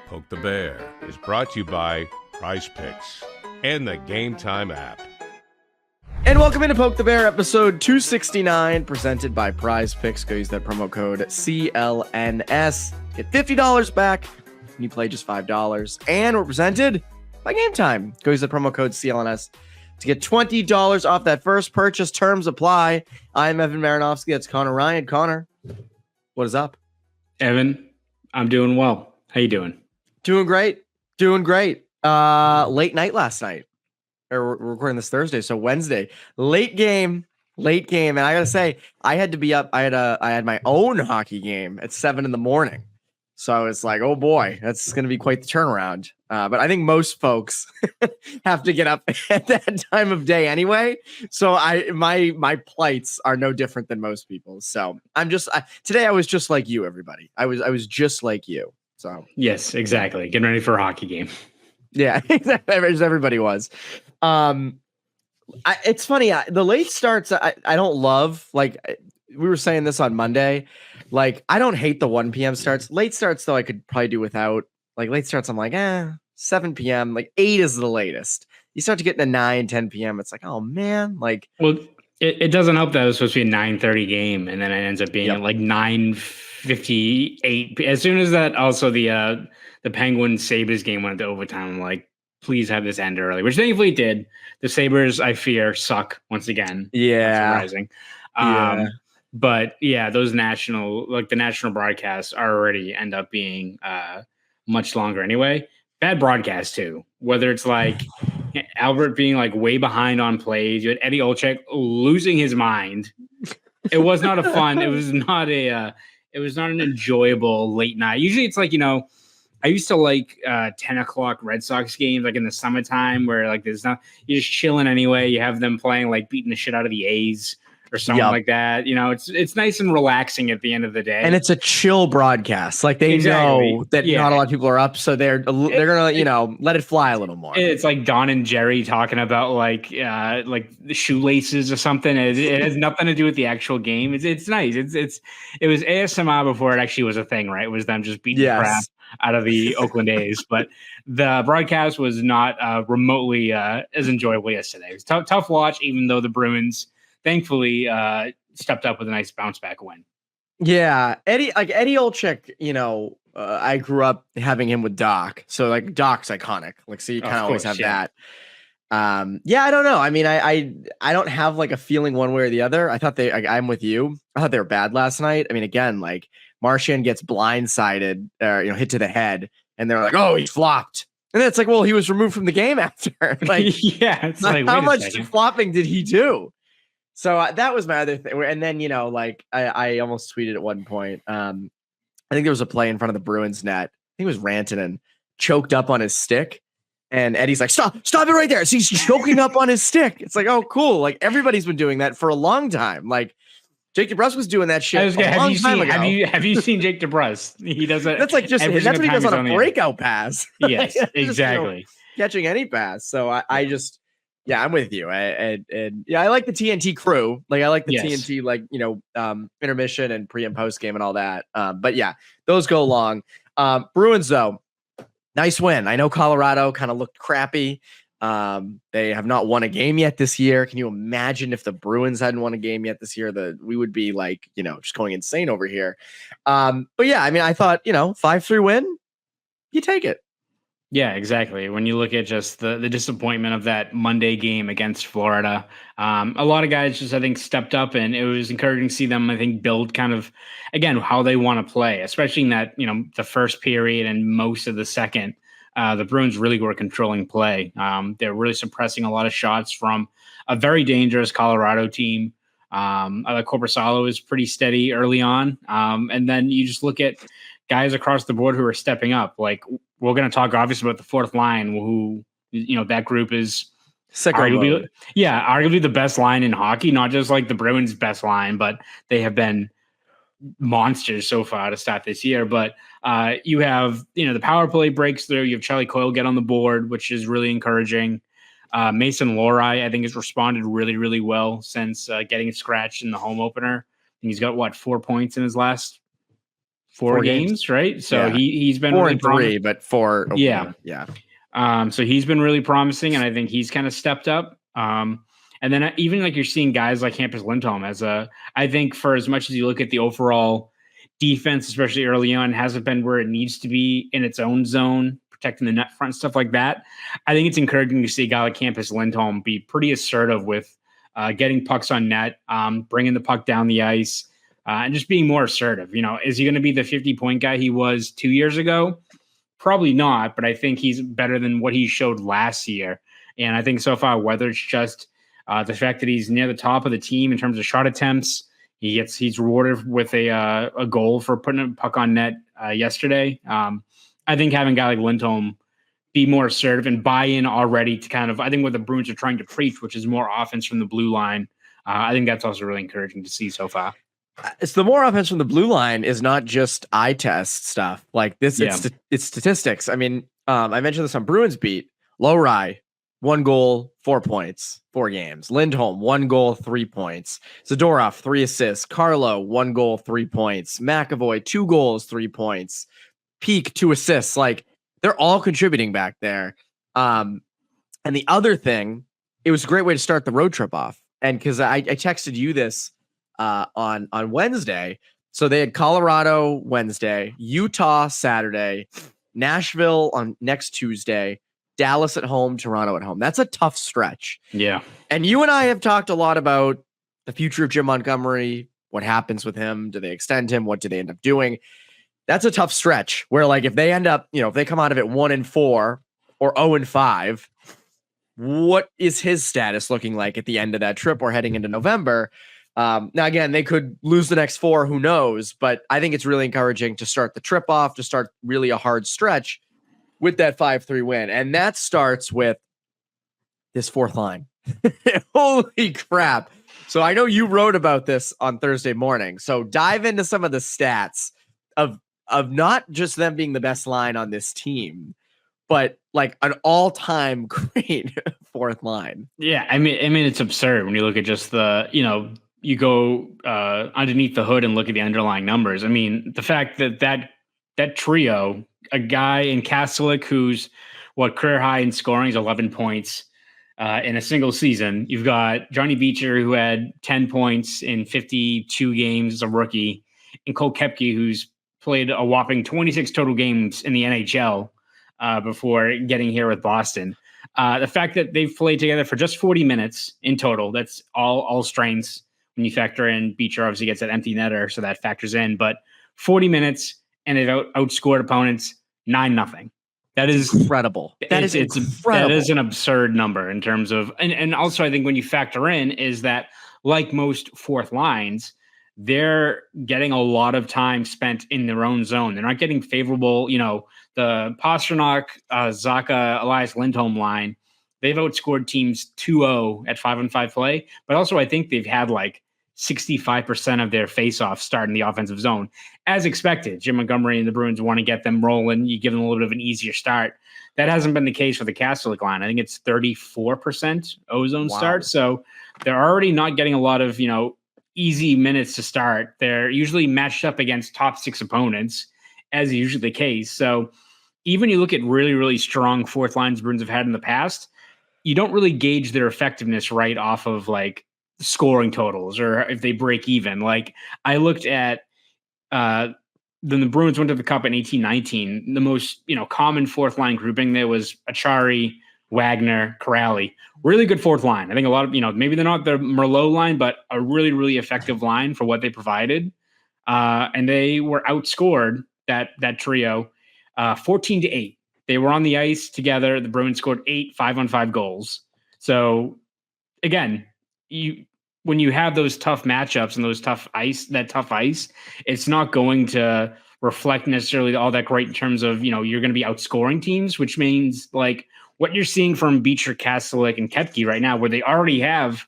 Poke the Bear is brought to you by Prize Picks and the Game Time app. And welcome into Poke the Bear, episode 269, presented by Prize Picks. Go use that promo code CLNS. Get $50 back when you play just $5. And we're presented by Game Time. Go use the promo code CLNS to get $20 off that first purchase. Terms apply. I'm Evan Marinofsky. That's Conor Ryan. Conor, what is up? Evan, I'm doing well. How you doing? Doing great. Late night last night. We're recording this Thursday, so Wednesday. Late game. And I gotta say, I had to be up. I had my own hockey game at 7 a.m. So it's like, oh boy, that's gonna be quite the turnaround. But I think most folks have to get up at that time of day anyway. So my plights are no different than most people's. So today I was just like you, everybody. I was just like you. So yes, exactly. Getting ready for a hockey game. Yeah, exactly. As everybody was. It's funny. The late starts, I don't love. Like we were saying this on Monday. Like I don't hate the 1 p.m. starts. Late starts though, I could probably do without. Like late starts, I'm like, 7 p.m. Like 8 is the latest. You start to get into 9, 10 p.m. It's like, oh man. Like, well, it doesn't help that it was supposed to be a 9:30 game, and then it ends up being at like 9:58. As soon as that, also the Penguins Sabres game went into overtime. I'm like, please have this end early, which thankfully it did. The Sabres, I fear, suck once again. Yeah. Surprising. But yeah, those national broadcasts already end up being much longer anyway. Bad broadcast too. Whether it's like Albert being like way behind on plays, you had Eddie Olczyk losing his mind. It was not a fun. It was not an enjoyable late night. Usually it's like, I used to like 10 o'clock Red Sox games, like in the summertime where like you're just chilling anyway. You have them playing like beating the shit out of the A's or something like that. It's nice and relaxing at the end of the day. And it's a chill broadcast. Like they know that not a lot of people are up, so they're gonna let it fly a little more. It's like Don and Jerry talking about like the shoelaces or something. It has nothing to do with the actual game. It's nice. It was ASMR before it actually was a thing, right? It was them just beating crap out of the Oakland A's, but the broadcast was not remotely as enjoyable yesterday. It was tough watch, even though the Bruins thankfully stepped up with a nice bounce back win. Yeah, Eddie Olczyk, I grew up having him with Doc, so like Doc's iconic. Like, so you kind of always have that. I don't know. I mean, I don't have like a feeling one way or the other. I thought I'm with you. I thought they were bad last night. I mean, again, like Marchand gets blindsided, hit to the head, and they're like, "Oh, he flopped." And then it's like, well, he was removed from the game after. Like, it's like, how much flopping did he do? So that was my other thing. And then, I almost tweeted at one point. I think there was a play in front of the Bruins net. I think it was Rantanen choked up on his stick. And Eddie's like, stop it right there. So he's choking up on his stick. It's like, oh, cool. Like everybody's been doing that for a long time. Like Jake DeBrusk was doing that shit a long time ago. Have you seen Jake DeBrusk? He does it. That's like that's what he does on a breakout pass. Yes, exactly. Catching any pass. So I'm with you. I like the TNT crew. Like I like the TNT, intermission and pre and post game and all that. But yeah, those go long. Bruins though, nice win. I know Colorado kind of looked crappy. They have not won a game yet this year. Can you imagine if the Bruins hadn't won a game yet this year? We would be like, just going insane over here. But yeah, I mean, I thought, 5-3 win, you take it. Yeah, exactly. When you look at just the disappointment of that Monday game against Florida, a lot of guys just, I think, stepped up, and it was encouraging to see them, I think, build kind of, again, how they want to play, especially in that, the first period and most of the second. The Bruins really were controlling play. They're really suppressing a lot of shots from a very dangerous Colorado team. Korpisalo is pretty steady early on. And then you just look at guys across the board who are stepping up. Like, we're going to talk obviously about the fourth line, who, that group is arguably the best line in hockey, not just like the Bruins' best line, but they have been monsters so far to start this year. But you have, the power play breaks through. You have Charlie Coyle get on the board, which is really encouraging. Mason Lohrei, I think, has responded really, really well since getting scratched in the home opener. And he's got 4 points in his last four games, right? So he's been 4 and 3, but 4. Okay. Yeah. So he's been really promising, and I think he's kind of stepped up. And then even like you're seeing guys like Hampus Lindholm I think for as much as you look at the overall defense, especially early on, hasn't been where it needs to be in its own zone, protecting the net front, stuff like that. I think it's encouraging to see a guy like Hampus Lindholm be pretty assertive with getting pucks on net, bringing the puck down the ice, and just being more assertive. Is he going to be the 50-point guy he was 2 years ago? Probably not, but I think he's better than what he showed last year. And I think so far, whether it's just the fact that he's near the top of the team in terms of shot attempts, he's rewarded with a goal for putting a puck on net yesterday. I think having a guy like Lindholm be more assertive and buy in already to kind of, I think what the Bruins are trying to preach, which is more offense from the blue line. I think that's also really encouraging to see so far. It's the more offense from the blue line is not just eye test stuff like this. It's statistics. I mean, I mentioned this on Bruins Beat. Lowry, 1 goal, 4 points, 4 games. Lindholm, 1 goal, 3 points. Zadorov, 3 assists. Carlo, 1 goal, 3 points. McAvoy, 2 goals, 3 points. Peak, 2 assists. Like, they're all contributing back there. And the other thing, it was a great way to start the road trip off. And because I texted you this on Wednesday. So they had Colorado Wednesday, Utah Saturday, Nashville on next Tuesday, Dallas at home, Toronto at home. That's a tough stretch. Yeah. And you and I have talked a lot about the future of Jim Montgomery. What happens with him? Do they extend him? What do they end up doing? That's a tough stretch where, like, if they end up, if they come out of it 1-4 or 0-5, what is his status looking like at the end of that trip or heading into November? Now, again, they could lose the next 4, who knows? But I think it's really encouraging to start the trip off, to start really a hard stretch with that 5-3 win. And that starts with this fourth line. Holy crap. So I know you wrote about this on Thursday morning. So dive into some of the stats of not just them being the best line on this team, but like an all-time great fourth line. Yeah, I mean, it's absurd when you look at just the, you go underneath the hood and look at the underlying numbers. I mean, the fact that trio, a guy in Kastelik who's career high in scoring is 11 points in a single season. You've got Johnny Beecher, who had 10 points in 52 games as a rookie, and Cole Koepke, who's played a whopping 26 total games in the NHL before getting here with Boston. The fact that they've played together for just 40 minutes in total, that's all strengths. When you factor in Beecher, obviously gets that empty netter, so that factors in. But 40 minutes, and they've outscored opponents 9-0. That is incredible. That is an absurd number in terms of, and also I think when you factor in is that, like most fourth lines, they're getting a lot of time spent in their own zone. They're not getting favorable, the Pastrnak, Zacha, Elias Lindholm line. They've outscored teams 2-0 at 5-on-5 play, but also I think they've had like 65% of their faceoffs start in the offensive zone. As expected, Jim Montgomery and the Bruins want to get them rolling. You give them a little bit of an easier start. That hasn't been the case for the Kastelik line. I think it's 34% O-zone start. So they're already not getting a lot of, easy minutes to start. They're usually matched up against top 6 opponents, as is usually the case. So even you look at really, really strong fourth lines Bruins have had in the past, you don't really gauge their effectiveness right off of like scoring totals or if they break even. Like I looked at then the Bruins went to the Cup in 18-19. The most common fourth line grouping there was Achari, Wagner, Corrali. Really good fourth line. I think a lot of maybe they're not the Merlot line, but a really, really effective line for what they provided. And they were outscored that trio 14-8. They were on the ice together. The Bruins scored 8 5-on-5 goals. So again, when you have those tough matchups and those tough ice, it's not going to reflect necessarily all that great in terms of, you're going to be outscoring teams, which means like what you're seeing from Beecher, Kastelik, and Koepke right now, where they already have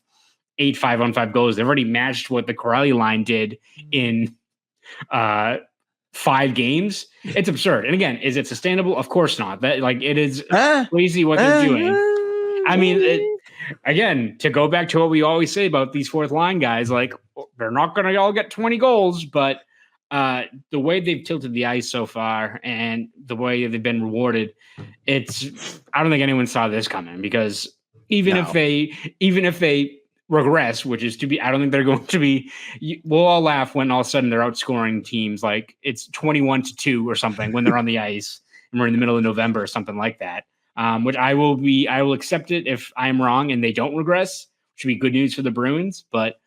8 5-on-5 goals. They've already matched what the Corrali line did in 5 games. It's absurd. And again, is it sustainable? Of course not. That it is crazy what they're doing. I mean, again, to go back to what we always say about these fourth line guys, like they're not going to all get 20 goals, but the way they've tilted the ice so far and the way they've been rewarded, I don't think anyone saw this coming, because even if they regress, which is I don't think they're going to be, we'll all laugh when all of a sudden they're outscoring teams like it's 21-2 or something when they're on the ice and we're in the middle of November or something like that. Which I will accept it if I'm wrong and they don't regress, which would be good news for the Bruins. But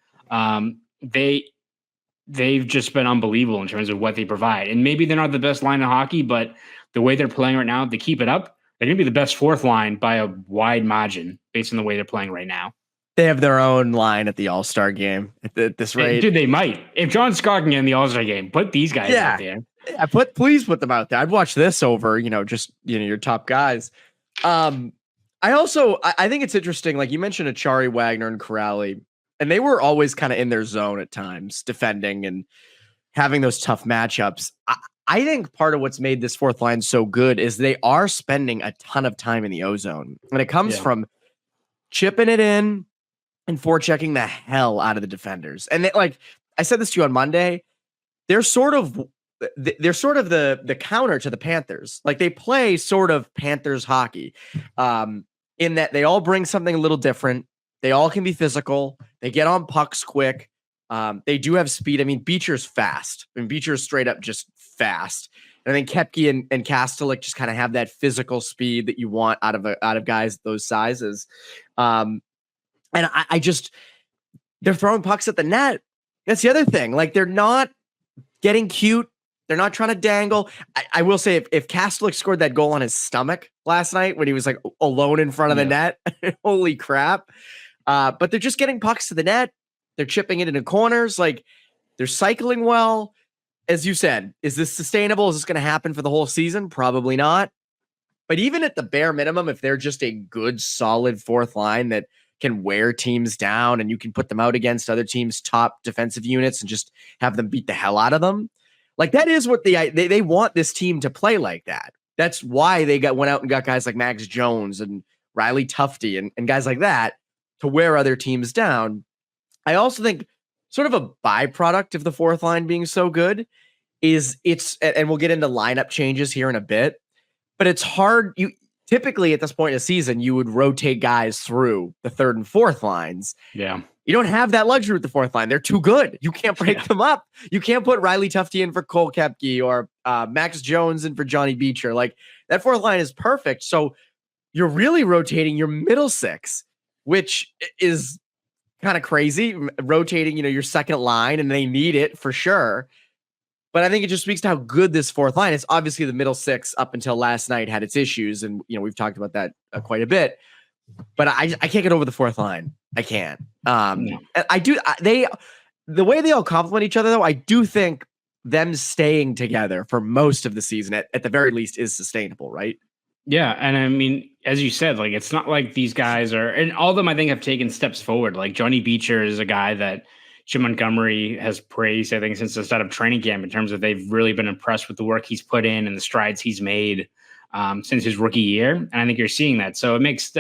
they've just been unbelievable in terms of what they provide. And maybe they're not the best line of hockey, but the way they're playing right now, if they keep it up, they're going to be the best fourth line by a wide margin based on the way they're playing right now. They have their own line at the All-Star game at this rate. Dude, they might. If John Scott can get in the All-Star game, put these guys out there. Yeah, please put them out there. I'd watch this over, just your top guys. I think it's interesting. Like you mentioned, Achari, Wagner, and Corrali, and they were always kind of in their zone at times, defending and having those tough matchups. I think part of what's made this fourth line so good is they are spending a ton of time in the O-zone, and it comes from chipping it in and forechecking the hell out of the defenders. And like I said this to you on Monday, they're sort of the counter to the Panthers. Like they play sort of Panthers hockey, in that they all bring something a little different. They all can be physical. They get on pucks quick. They do have speed. I mean, Beecher's fast. Beecher's straight up just fast. And I think Koepke and Kastelik just kind of have that physical speed that you want out of guys those sizes. And they're throwing pucks at the net. That's the other thing. Like they're not getting cute. They're not trying to dangle. I will say if Kastelik scored that goal on his stomach last night when he was like alone in front of the net, holy crap. But they're just getting pucks to the net. They're chipping it into corners. Like they're cycling well. As you said, is this sustainable? Is this going to happen for the whole season? Probably not. But even at the bare minimum, if they're just a good, solid fourth line that can wear teams down and you can put them out against other teams' top defensive units and just have them beat the hell out of them, like that is what they want this team to play like that. That's why they went out and got guys like Max Jones and Riley Tufte and guys like that to wear other teams down. I also think sort of a byproduct of the fourth line being so good is and we'll get into lineup changes here in a bit, but it's hard. Typically at this point in the season, you would rotate guys through the third and fourth lines. Yeah. You don't have that luxury with the fourth line. They're too good. You can't break them up. You can't put Riley Tufte in for Cole Koepke or Max Jones in for Johnny Beecher. Like that fourth line is perfect. So you're really rotating your middle six, which is kind of crazy, rotating, your second line, and they need it for sure. But I think it just speaks to how good this fourth line is. Obviously, the middle six up until last night had its issues, and we've talked about that quite a bit. But I can't get over the fourth line. I can't. And I do. The way they all complement each other, though, I do think them staying together for most of the season, at the very least, is sustainable, right? Yeah, and I mean, as you said, like it's not like these guys are, and all of them I think have taken steps forward. Like Johnny Beecher is a guy that Jim Montgomery has praised, I think, since the start of training camp in terms of they've really been impressed with the work he's put in and the strides he's made since his rookie year. And I think you're seeing that. So it makes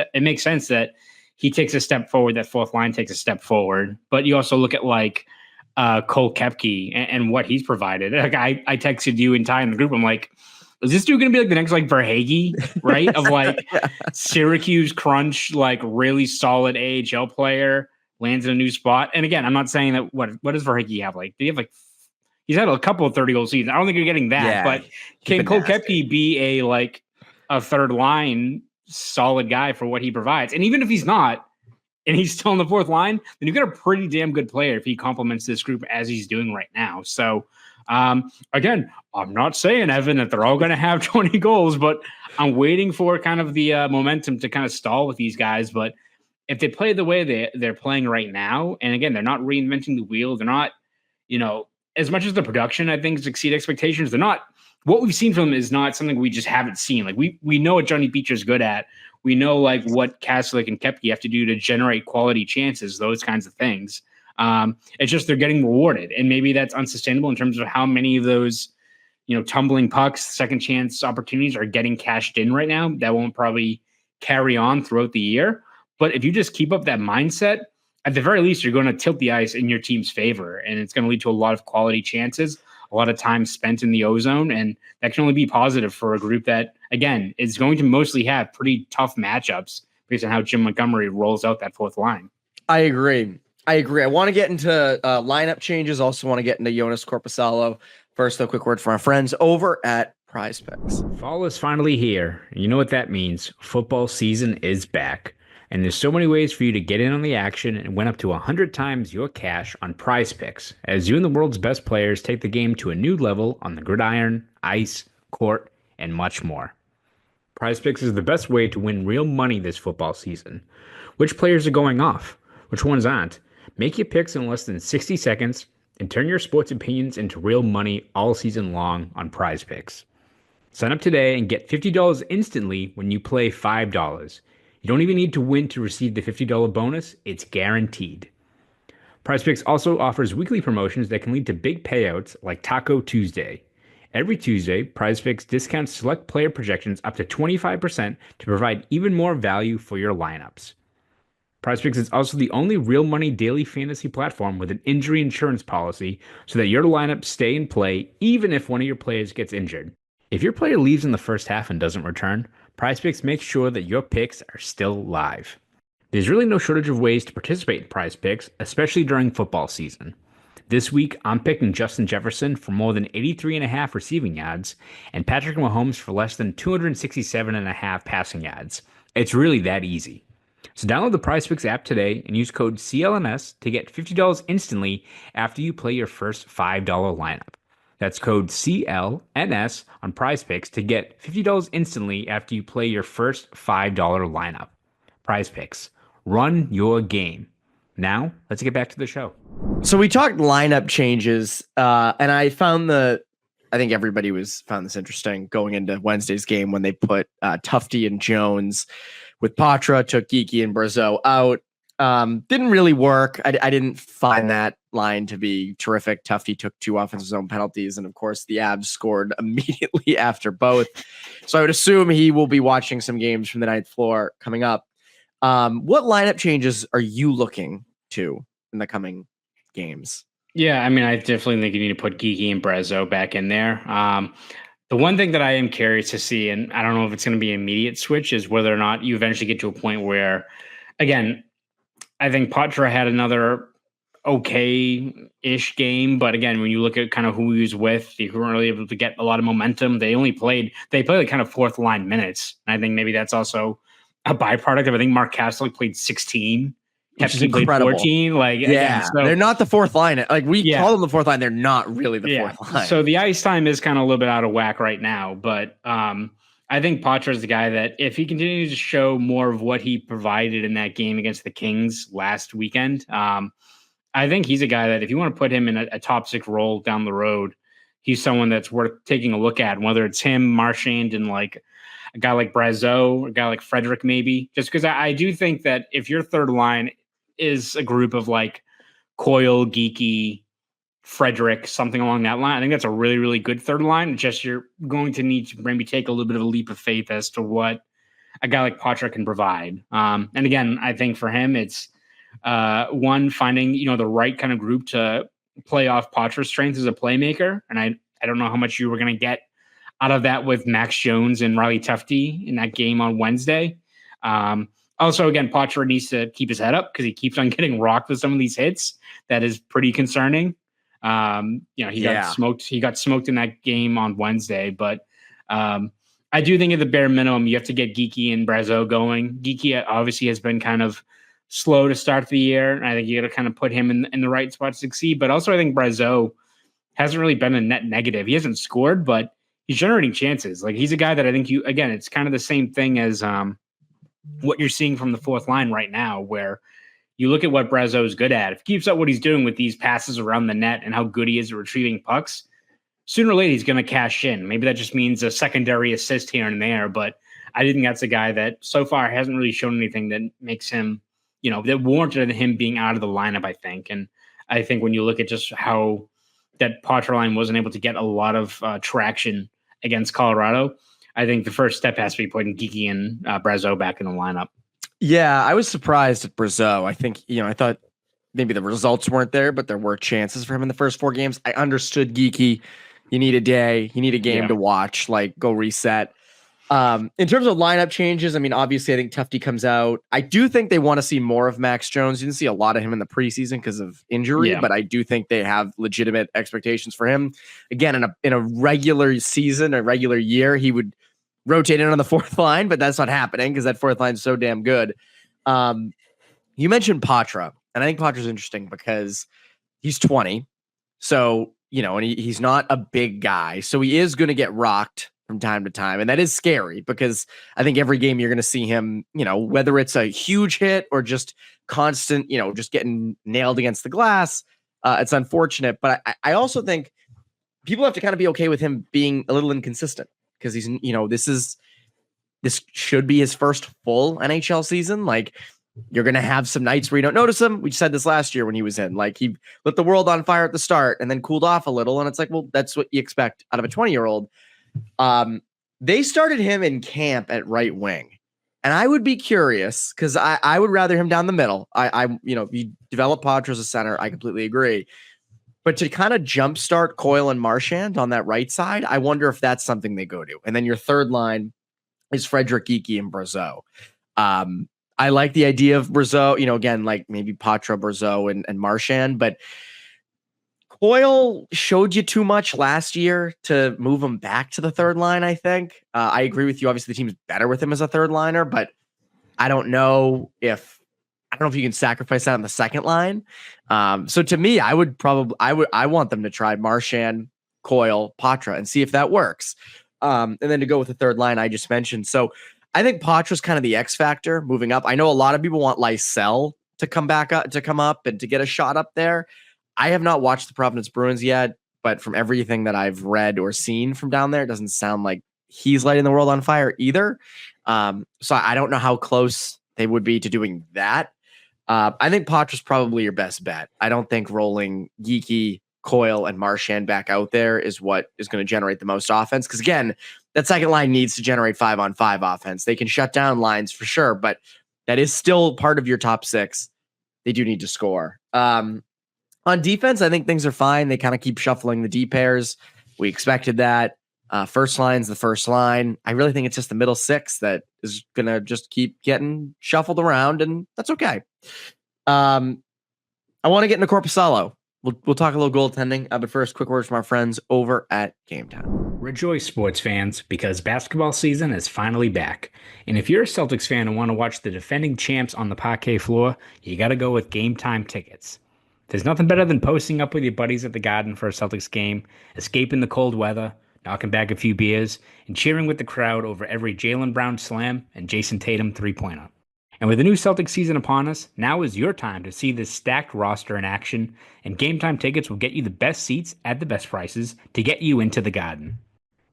sense that he takes a step forward, that fourth line takes a step forward. But you also look at like Cole Koepke and what he's provided. Like I texted you and Ty in the group. I'm like, is this dude going to be like the next like Verhaeghe, right? Of like Syracuse crunch, like really solid AHL player, lands in a new spot. And again, I'm not saying that what does Verhaeghe have? Like, do you have like, he's had a couple of 30-goal seasons. I don't think you're getting that, but can Cole Koepke be a third line solid guy for what he provides? And even if he's not, and he's still in the fourth line, then you've got a pretty damn good player if he complements this group as he's doing right now. So again, I'm not saying, Evan, that they're all going to have 20 goals, but I'm waiting for kind of the momentum to kind of stall with these guys. But if they play the way they're playing right now, and again, they're not reinventing the wheel, they're not, as much as the production, I think, exceed expectations, they're not, what we've seen from them is not something we just haven't seen. Like we know what Johnny Beecher's good at. We know like what Kastelik and Koepke have to do to generate quality chances, those kinds of things. It's just they're getting rewarded, and maybe that's unsustainable in terms of how many of those, tumbling pucks, second chance opportunities are getting cashed in right now. That won't probably carry on throughout the year. But if you just keep up that mindset, at the very least, you're going to tilt the ice in your team's favor, and it's going to lead to a lot of quality chances, a lot of time spent in the ozone, and that can only be positive for a group that, again, is going to mostly have pretty tough matchups based on how Jim Montgomery rolls out that fourth line. I agree. I want to get into lineup changes. Also want to get into Joonas Korpisalo. First, a quick word from our friends over at Prize Picks. Fall is finally here. You know what that means. Football season is back. And there's so many ways for you to get in on the action and win up to 100 times your cash on Prize Picks, as you and the world's best players take the game to a new level on the gridiron, ice, court, and much more. Prize Picks is the best way to win real money this football season. Which players are going off? Which ones aren't? Make your picks in less than 60 seconds and turn your sports opinions into real money all season long on Prize Picks. Sign up today and get $50 instantly when you play $5. You don't even need to win to receive the $50 bonus. It's guaranteed. Prize Picks also offers weekly promotions that can lead to big payouts like Taco Tuesday. Every Tuesday, Prize Picks discounts select player projections up to 25% to provide even more value for your lineups. Prize Picks is also the only real money daily fantasy platform with an injury insurance policy so that your lineups stay in play even if one of your players gets injured. If your player leaves in the first half and doesn't return, Prize Picks makes sure that your picks are still live. There's really no shortage of ways to participate in Prize Picks, especially during football season. This week, I'm picking Justin Jefferson for more than 83.5 receiving yards and Patrick Mahomes for less than 267.5 passing yards. It's really that easy. So download the Prize Picks app today and use code CLNS to get $50 instantly after you play your first $5 lineup. That's code CLNS on Prize Picks to get $50 instantly after you play your first $5 lineup. Prize Picks. Run your game. Now, let's get back to the show. So we talked lineup changes, and I think everybody found this interesting going into Wednesday's game when they put Tufte and Jones with Poitras, took Geekie and Brazeau out. Didn't really work. I didn't find that line to be terrific. Tufte took 2 offensive zone penalties, and of course the Avs scored immediately after both. So I would assume he will be watching some games from the 9th floor coming up. What lineup changes are you looking to in the coming games? Yeah, I mean, I definitely think you need to put Geekie and Brazeau back in there. The one thing that I am curious to see, and I don't know if it's going to be an immediate switch, is whether or not you eventually get to a point where, again, I think Poitras had another okay-ish game, but again, when you look at kind of who he was with, they weren't really able to get a lot of momentum. They played like kind of fourth line minutes. And I think maybe that's also a byproduct of, I think Mark Kastelik played 16. Which is incredible. 14. Like, yeah, again, so, they're not the fourth line. Like we call them the fourth line. They're not really the fourth line. So the ice time is kind of a little bit out of whack right now, but I think Poitras is the guy that if he continues to show more of what he provided in that game against the Kings last weekend, I think he's a guy that if you want to put him in a top 6 role down the road, he's someone that's worth taking a look at, whether it's him, Marchand, and like a guy like Brazeau, a guy like Frederick, maybe. Just because I do think that if your third line is a group of like Coyle, Geekie, Frederick, something along that line, I think that's a really, really good third line. Just you're going to need to maybe take a little bit of a leap of faith as to what a guy like Poitras can provide. And again, I think for him, it's one, finding, the right kind of group to play off Poitras' strengths as a playmaker. And I don't know how much you were going to get out of that with Max Jones and Riley Tufte in that game on Wednesday. Also, again, Poitras needs to keep his head up because he keeps on getting rocked with some of these hits. That is pretty concerning. He got smoked. He got smoked in that game on Wednesday. But I do think at the bare minimum, you have to get Geekie and Brazeau going. Geekie obviously has been kind of slow to start the year, and I think you got to kind of put him in the right spot to succeed. But also, I think Brazeau hasn't really been a net negative. He hasn't scored, but he's generating chances. Like, he's a guy that I think it's kind of the same thing as what you're seeing from the fourth line right now, where you look at what Brazeau is good at. If he keeps up what he's doing with these passes around the net and how good he is at retrieving pucks, sooner or later he's going to cash in. Maybe that just means a secondary assist here and there, but I think that's a guy that so far hasn't really shown anything that makes him, that warranted him being out of the lineup, I think. And I think when you look at just how that Poitras line wasn't able to get a lot of traction against Colorado, I think the first step has to be putting Geekie and Brazeau back in the lineup. Yeah, I was surprised at Brazeau. I think, I thought maybe the results weren't there, but there were chances for him in the first 4 games. I understood Geekie You need a day. You need a game to watch. Like, go reset. In terms of lineup changes, I mean, obviously, I think Tufte comes out. I do think they want to see more of Max Jones. You didn't see a lot of him in the preseason because of injury, but I do think they have legitimate expectations for him. Again, in a regular season, a regular year, he would rotate in on the fourth line, but that's not happening because that fourth line is so damn good. You mentioned Poitras, and I think Poitras is interesting because he's 20. So, and he's not a big guy. So he is going to get rocked from time to time. And that is scary because I think every game you're going to see him, whether it's a huge hit or just constant, just getting nailed against the glass. It's unfortunate. But I also think people have to kind of be okay with him being a little inconsistent because he's, this should be his first full NHL season. Like, you're going to have some nights where you don't notice him. We said this last year when he was in. Like, he lit the world on fire at the start and then cooled off a little. And it's like, well, that's what you expect out of a 20-year-old. They started him in camp at right wing. And I would be curious because I would rather him down the middle. You develop Poitras as a center. I completely agree. But to kind of jumpstart Coyle and Marchand on that right side, I wonder if that's something they go to. And then your third line is Frederic, Geekie, and Brazeau. I like the idea of Brazeau, again, like maybe Poitras, Brazeau, and Marchand, but Coyle showed you too much last year to move him back to the third line, I think. I agree with you. Obviously, the team's better with him as a third liner, but I don't know if you can sacrifice that on the second line. So to me, I want them to try Marchand, Coyle, Poitras, and see if that works. And then to go with the third line I just mentioned. So I think Poitras kind of the X factor moving up. I know a lot of people want Lysell to come up and to get a shot up there. I have not watched the Providence Bruins yet, but from everything that I've read or seen from down there, it doesn't sound like he's lighting the world on fire either. So I don't know how close they would be to doing that. I think Poitras probably your best bet. I don't think rolling Geekie, Coyle, and Marchand back out there is what is going to generate the most offense. Because again, that second line needs to generate 5-on-5 offense. They can shut down lines for sure, but that is still part of your top six. They do need to score. On defense, I think things are fine. They kind of keep shuffling the D pairs. We expected that. First line's the first line. I really think it's just the middle six that is going to just keep getting shuffled around, and that's okay. I want to get into Korpisalo. We'll talk a little goaltending, but first, quick words from our friends over at Game Time. Rejoice, sports fans, because basketball season is finally back. And if you're a Celtics fan and want to watch the defending champs on the parquet floor, you got to go with Game Time tickets. There's nothing better than posting up with your buddies at the Garden for a Celtics game, escaping the cold weather, knocking back a few beers, and cheering with the crowd over every Jaylen Brown slam and Jason Tatum three-pointer. And with the new Celtics season upon us, now is your time to see this stacked roster in action, and Game Time tickets will get you the best seats at the best prices to get you into the Garden.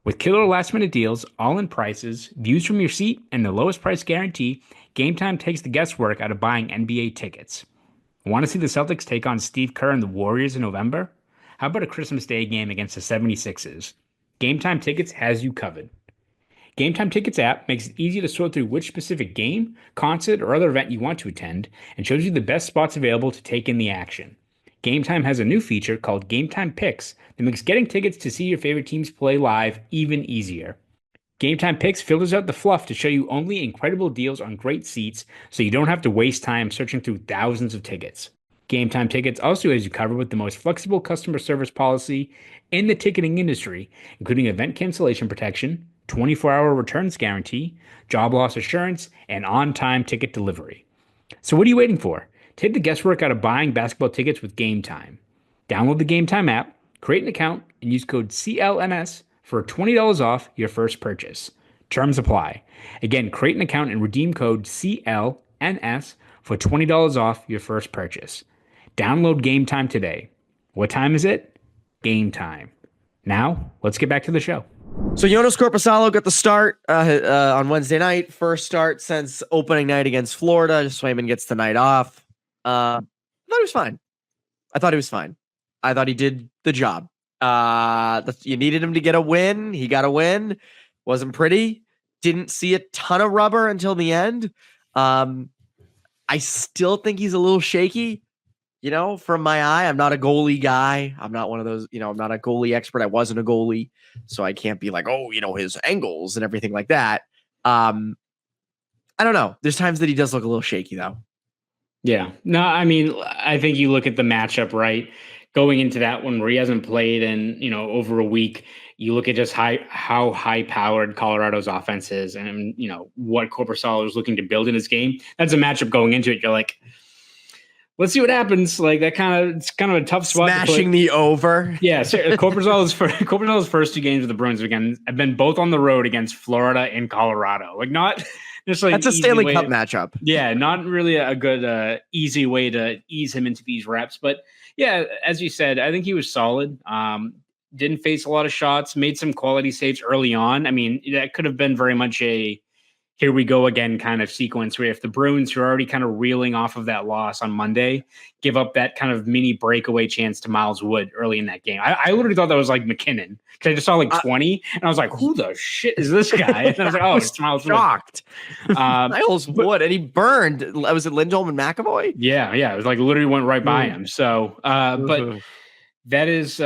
With killer last-minute deals, all-in prices, views from your seat, and the lowest price guarantee, Game Time takes the guesswork out of buying NBA tickets. Want to see the Celtics take on Steve Kerr and the Warriors in November? How about a Christmas Day game against the 76ers? Game Time Tickets has you covered. Game Time Tickets app makes it easy to sort through which specific game, concert, or other event you want to attend and shows you the best spots available to take in the action. Game Time has a new feature called Game Time Picks that makes getting tickets to see your favorite teams play live even easier. Game Time Picks filters out the fluff to show you only incredible deals on great seats so you don't have to waste time searching through thousands of tickets. Game Time Tickets also has you covered with the most flexible customer service policy in the ticketing industry, including event cancellation protection, 24-hour returns guarantee, job loss assurance, and on-time ticket delivery. So what are you waiting for? Take the guesswork out of buying basketball tickets with Game Time. Download the Game Time app, create an account, and use code CLNS for $20 off your first purchase. Terms apply. Again, create an account and redeem code CLNS for $20 off your first purchase. Download Game Time today. What time is it? Game time. Now, let's get back to the show. So Joonas Korpisalo got the start on Wednesday night. First start since opening night against Florida. Swayman gets the night off. I thought he was fine. I thought he did the job. You needed him to get a win. He got a win. Wasn't pretty. Didn't see a ton of rubber until the end. I still think he's a little shaky. from my eye, I'm not a goalie guy. I'm not one of those, I'm not a goalie expert. I wasn't a goalie, so I can't be like, his angles and everything like that. I don't know. There's times that he does look a little shaky, though. Yeah. No, I mean, I think you look at the matchup, right? Going into that one where he hasn't played in, over a week, you look at just how high-powered Colorado's offense is and, what Korpisalo is looking to build in his game. That's a matchup going into it. You're like, let's see what happens. Like it's kind of a tough spot. Smashing the over. Yeah. So Korpisalo's first 2 games with the Bruins again have been both on the road against Florida and Colorado. Like not just like that's a Stanley Cup matchup. Yeah. Not really a good, easy way to ease him into these reps. But yeah, as you said, I think he was solid. Didn't face a lot of shots, made some quality saves early on. I mean, that could have been very much a here we go again kind of sequence where if the Bruins, who are already kind of reeling off of that loss on Monday, give up that kind of mini breakaway chance to Miles Wood early in that game. I literally thought that was like McKinnon because I just saw like 20 and I was like, who the shit is this guy? And I was like, oh, it's Miles shocked. Wood. Miles Wood, and he burned. Was it Lindholm and McAvoy? Yeah. It was like literally went right by him. So, but that is,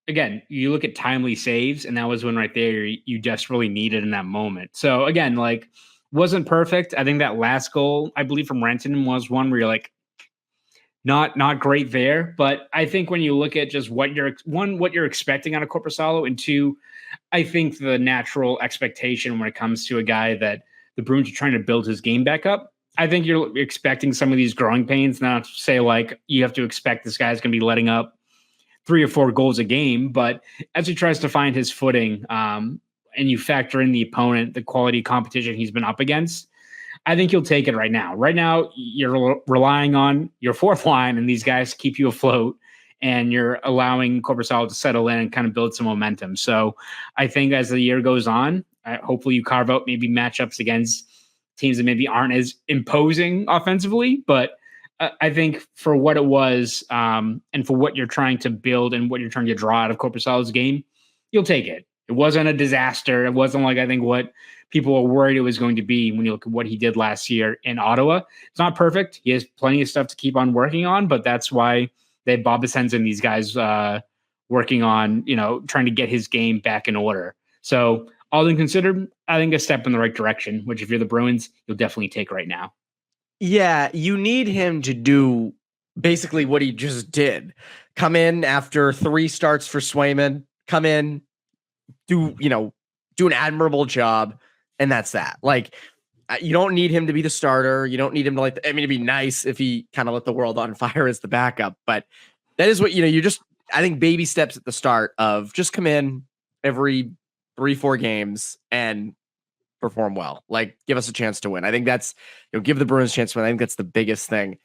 again, you look at timely saves, and that was one right there you desperately needed in that moment. So again, like wasn't perfect. I think that last goal, I believe from Renton, was one where you're like, not great there. But I think when you look at just what you're expecting out of Korpisalo, and 2, I think the natural expectation when it comes to a guy that the Bruins are trying to build his game back up, I think you're expecting some of these growing pains. Not to say like you have to expect this guy's going to be letting up 3 or 4 goals a game, but as he tries to find his footing, and you factor in the opponent, the quality competition he's been up against, I think you'll take it right now. Right now, you're relying on your fourth line and these guys to keep you afloat, and you're allowing Korpisalo to settle in and kind of build some momentum. So I think as the year goes on, hopefully you carve out maybe matchups against teams that maybe aren't as imposing offensively, but I think for what it was, and for what you're trying to build and what you're trying to draw out of Korpisalo's game, you'll take it. It wasn't a disaster. It wasn't like I think what people were worried it was going to be when you look at what he did last year in Ottawa. It's not perfect. He has plenty of stuff to keep on working on, but that's why they have Bob Ascenz and these guys working on, trying to get his game back in order. So all things considered, I think a step in the right direction, which if you're the Bruins, you'll definitely take right now. Yeah, you need him to do basically what he just did. Come in after 3 starts for Swayman, come in, do an admirable job, and that's that. Like, you don't need him to be the starter. You don't need him to it'd be nice if he kind of lit the world on fire as the backup, but that is what, you just, I think baby steps at the start of just come in every 3-4 games and perform well. Like, give us a chance to win. I think that's, give the Bruins a chance to win. I think that's the biggest thing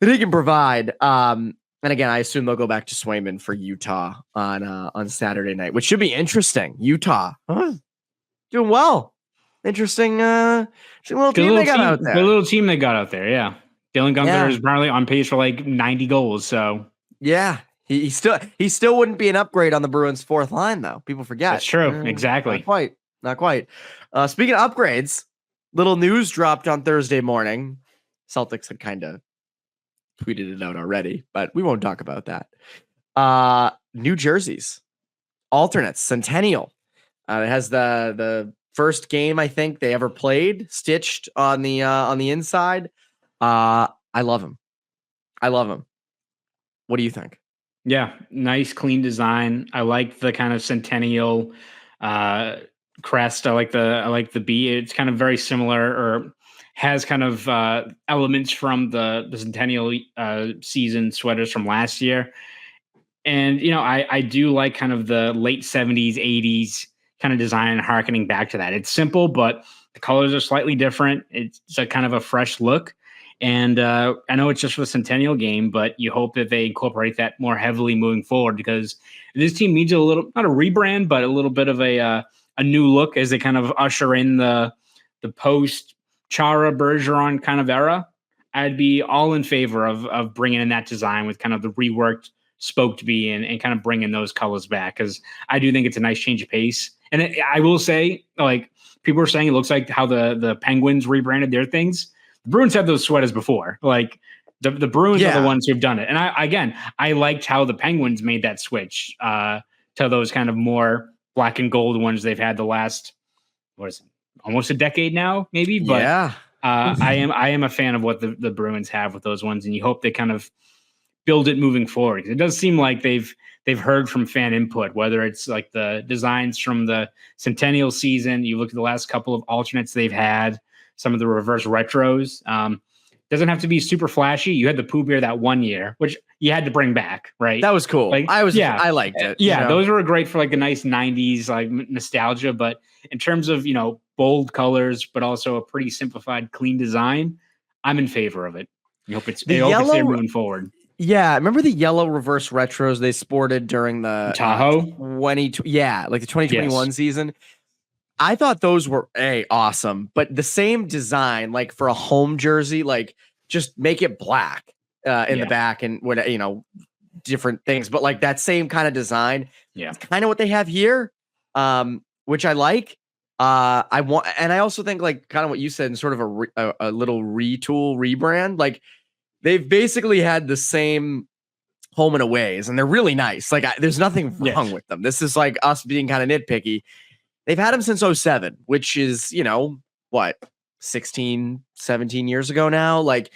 that he can provide. And again, I assume they'll go back to Swayman for Utah on Saturday night, which should be interesting. Utah, doing well. Interesting. Little team they got out there. The little team they got out there. Yeah. Dylan Gunther is probably on pace for like 90 goals. So yeah, he still wouldn't be an upgrade on the Bruins' fourth line though. People forget. That's true. Exactly. Not quite. Speaking of upgrades, little news dropped on Thursday morning. Celtics had kind of tweeted it out already, but we won't talk about that. New jerseys, alternates, Centennial. It has the first game I think they ever played stitched on the inside. I love them. What do you think? Yeah, nice, clean design. I like the kind of Centennial crest. I like the B. It's kind of very similar, or has kind of elements from the Centennial season sweaters from last year. And I do like kind of the late 70s, 80s kind of design, harkening back to that. It's simple, but the colors are slightly different. It's a kind of a fresh look. And I know it's just for the Centennial game, but you hope that they incorporate that more heavily moving forward, because this team needs a little, not a rebrand, but a little bit of a new look as they kind of usher in the post Chara Bergeron kind of era. I'd be all in favor of bringing in that design with kind of the reworked spoke to be and kind of bringing those colors back, because I do think it's a nice change of pace. And I will say, like, people are saying it looks like how the Penguins rebranded their things. The Bruins had those sweaters before. Like, The Bruins are the ones who've done it. And I liked how the Penguins made that switch to those kind of more black and gold ones they've had the last, almost a decade now, maybe. But I am a fan of what the Bruins have with those ones, and you hope they kind of build it moving forward. It does seem like they've heard from fan input, whether it's like the designs from the Centennial season. You look at the last couple of alternates they've had, some of the reverse retros. Doesn't have to be super flashy. You had the Pooh Bear that one year, which you had to bring back, right? That was cool. I liked it. Yeah, those were great for like a nice 90s like nostalgia. But in terms of, bold colors, but also a pretty simplified, clean design, I'm in favor of it. I hope it's moving forward. Yeah, remember the yellow reverse retros they sported during the Tahoe? Like the 2021 season. I thought those were awesome, but the same design, like for a home jersey, like just make it black in the back and what different things, but like that same kind of design. Yeah, it's kind of what they have here, which I like. I want, and I also think like kind of what you said, in sort of a little rebrand. Like they've basically had the same home and aways, and they're really nice. Like there's nothing wrong with them. This is like us being kind of nitpicky. They've had them since 2007, which is, 16, 17 years ago now. Like,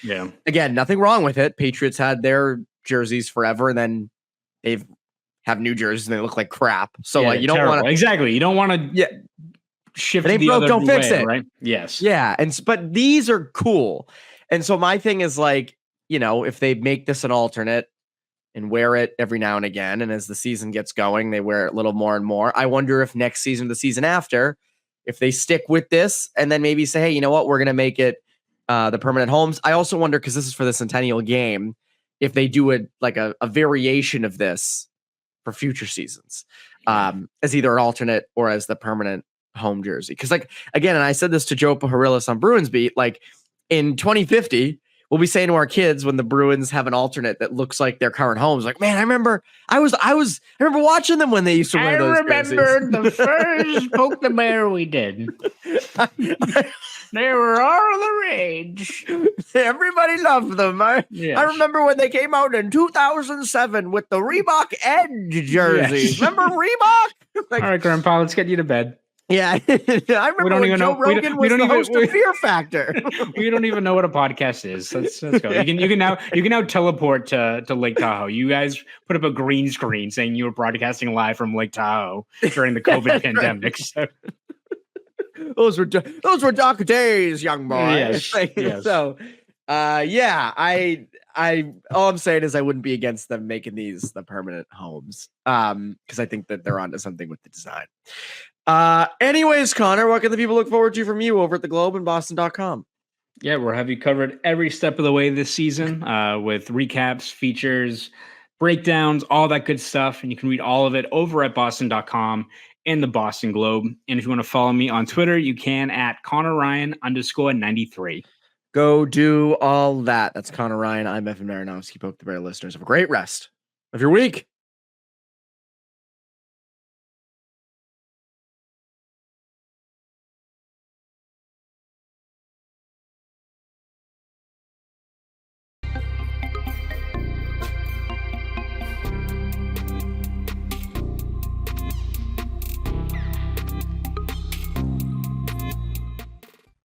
again, nothing wrong with it. Patriots had their jerseys forever, and then they've have new jerseys and they look like crap. So you don't want to exactly. You don't want to shift. They broke, don't fix it, right? Yes. Yeah, but these are cool. And so my thing is like, if they make this an alternate and wear it every now and again, and as the season gets going, they wear it a little more and more. I wonder if next season, the season after, if they stick with this and then maybe say, hey, you know what, we're going to make it the permanent homes. I also wonder, because this is for the Centennial game, if they do it like a variation of this for future seasons as either an alternate or as the permanent home jersey. Because like, again, and I said this to Joe Paharillis on Bruins Beat, like in 2050, we'll be saying to our kids when the Bruins have an alternate that looks like their current homes, like, man, I remember watching them when they used to wear those jerseys. I remember the first Poke the Bear we did. They were all the rage. Everybody loved them. I remember when they came out in 2007 with the Reebok Edge jerseys. Remember Reebok? All right, Grandpa, let's get you to bed. Yeah, I remember when Joe Rogan was the host of Fear Factor. We don't even know what a podcast is. Let's go. You can now teleport to Lake Tahoe. You guys put up a green screen saying you were broadcasting live from Lake Tahoe during the COVID pandemic. So. Those were dark days, young boy. Yes. Yes. So, I all I'm saying is I wouldn't be against them making these the permanent homes, because I think that they're onto something with the design. Anyways, Connor, what can the people look forward to from you over at the Globe and Boston.com? Yeah, we'll have you covered every step of the way this season with recaps, features, breakdowns, all that good stuff. And you can read all of it over at Boston.com and the Boston Globe. And if you want to follow me on Twitter, you can at ConorRyan_93. Go do all that. That's Conor Ryan. I'm Evan Marinofsky. Poke the Bear listeners. Have a great rest of your week.